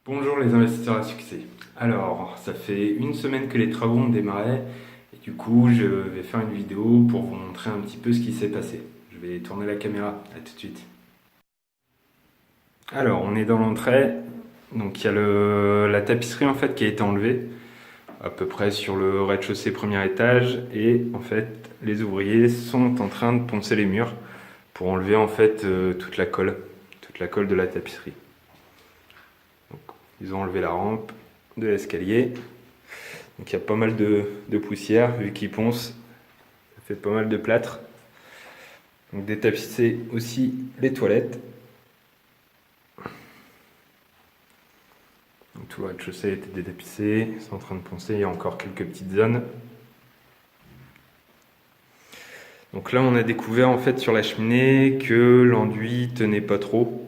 Bonjour les investisseurs à succès. Alors, ça fait une semaine que les travaux ont démarré et du coup, je vais faire une vidéo pour vous montrer un petit peu ce qui s'est passé. Je vais tourner la caméra, à tout de suite. Alors, on est dans l'entrée. Donc, il y a la tapisserie en fait qui a été enlevée, à peu près sur le rez-de-chaussée premier étage, et en fait, les ouvriers sont en train de poncer les murs pour enlever en fait toute la colle de la tapisserie. Donc, ils ont enlevé la rampe de l'escalier. Donc il y a pas mal de poussière, vu qu'ils poncent, ça fait pas mal de plâtre. Donc détapisser aussi les toilettes. Donc tout le rez-de-chaussée a été détapissé, c'est en train de poncer, il y a encore quelques petites zones. Donc là on a découvert en fait sur la cheminée que l'enduit tenait pas trop.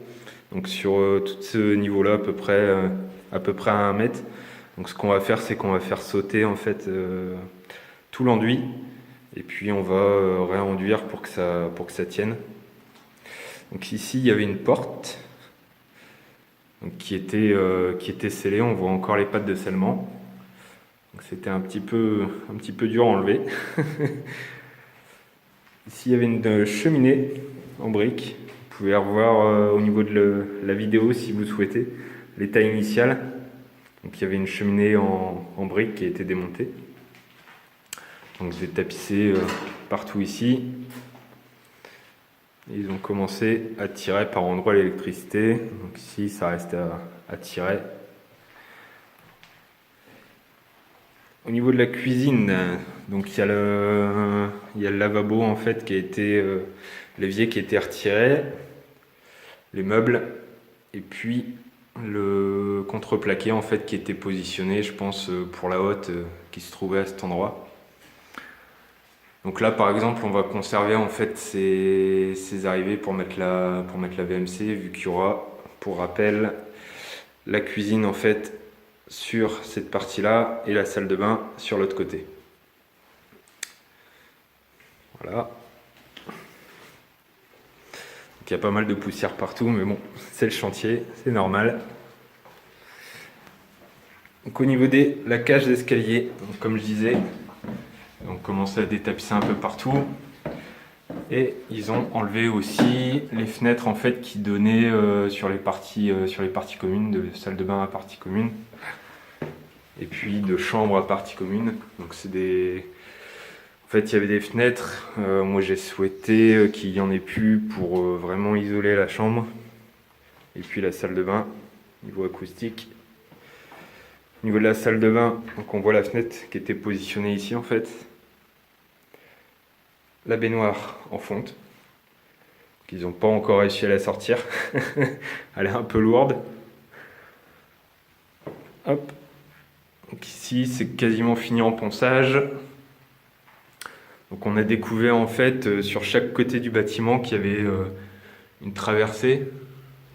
Donc sur tout ce niveau-là à peu près à 1 mètre. Donc ce qu'on va faire, c'est qu'on va faire sauter en fait tout l'enduit. Et puis on va réenduire pour que ça tienne. Donc ici il y avait une porte donc, qui était scellée, on voit encore les pattes de scellement. Donc c'était un petit peu dur à enlever. Ici il y avait une cheminée en briques. Vous pouvez revoir au niveau de la vidéo si vous souhaitez l'état initial. Donc il y avait une cheminée en briques qui a été démontée. Donc j'ai tapissé partout ici. Ils ont commencé à tirer par endroits l'électricité. Donc ici, ça reste à tirer. Au niveau de la cuisine, donc il y a le lavabo en fait qui a été l'évier qui a été retiré, les meubles et puis le contreplaqué en fait qui était positionné, je pense pour la hotte qui se trouvait à cet endroit. Donc là, par exemple, on va conserver en fait ces arrivées pour mettre la VMC, vu qu'il y aura, pour rappel, la cuisine en fait sur cette partie-là et la salle de bain sur l'autre côté. Voilà. Donc il y a pas mal de poussière partout, mais bon, c'est le chantier, c'est normal. Donc au niveau de la cage d'escalier, comme je disais, on commençait à détapisser un peu partout. Et ils ont enlevé aussi les fenêtres en fait qui donnaient sur les parties communes, de salle de bain à partie commune, et puis de chambre à partie commune. Donc c'est des, en fait il y avait des fenêtres. Moi j'ai souhaité qu'il y en ait plus pour vraiment isoler la chambre, et puis la salle de bain niveau acoustique. Au niveau de la salle de bain, donc on voit la fenêtre qui était positionnée ici en fait. La baignoire en fonte. Ils n'ont pas encore réussi à la sortir. Elle est un peu lourde. Hop. Donc ici, c'est quasiment fini en ponçage. Donc on a découvert en fait sur chaque côté du bâtiment qu'il y avait une traversée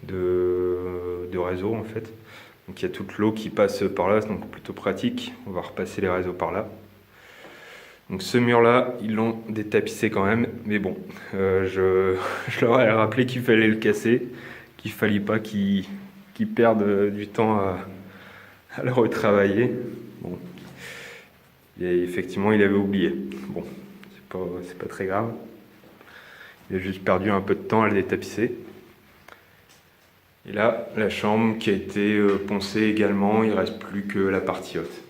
de réseau en fait. Donc il y a toute l'eau qui passe par là, donc plutôt pratique. On va repasser les réseaux par là. Donc ce mur-là, ils l'ont détapissé quand même, mais bon, je leur ai rappelé qu'il fallait le casser, qu'il fallait pas qu'ils perdent du temps à le retravailler. Bon, et effectivement, il avait oublié. Bon, c'est pas très grave. Il a juste perdu un peu de temps à le détapisser. Et là, la chambre qui a été poncée également, il ne reste plus que la partie haute.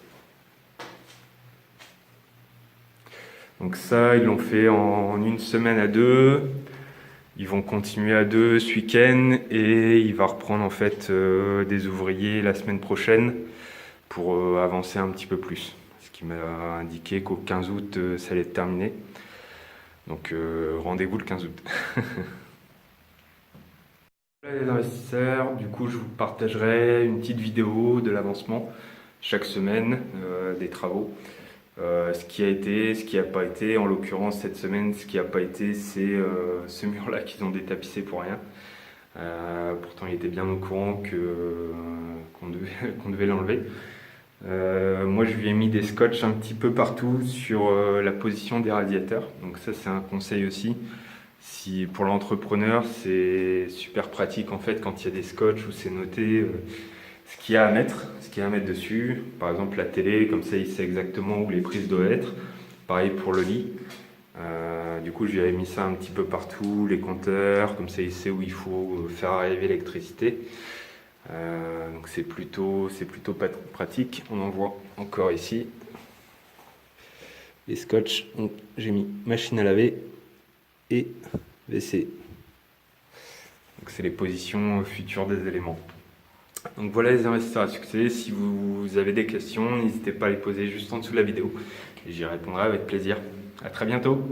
Donc ça, ils l'ont fait en une semaine à deux. Ils vont continuer à deux ce week-end et il va reprendre en fait des ouvriers la semaine prochaine pour avancer un petit peu plus. Ce qui m'a indiqué qu'au 15 août, ça allait être terminé. Donc rendez-vous le 15 août. Voilà les investisseurs, du coup je vous partagerai une petite vidéo de l'avancement chaque semaine des travaux. Ce qui a été, ce qui n'a pas été. En l'occurrence, cette semaine, ce qui n'a pas été, c'est ce mur-là qu'ils ont détapissé pour rien. Pourtant, il était bien au courant qu'on devait l'enlever. Moi, je lui ai mis des scotch un petit peu partout sur la position des radiateurs. Donc ça, c'est un conseil aussi. Si, pour l'entrepreneur, c'est super pratique en fait quand il y a des scotch où c'est noté. ce qu'il y a à mettre, dessus. Par exemple la télé, comme ça il sait exactement où les prises doivent être. Pareil pour le lit. Du coup, je lui avais mis ça un petit peu partout, les compteurs, comme ça il sait où il faut faire arriver l'électricité. Donc c'est plutôt pratique. On en voit encore ici. Les scotch, donc j'ai mis machine à laver et WC. Donc c'est les positions futures des éléments. Donc voilà les investisseurs à succès. Si vous avez des questions, n'hésitez pas à les poser juste en dessous de la vidéo et j'y répondrai avec plaisir. À très bientôt.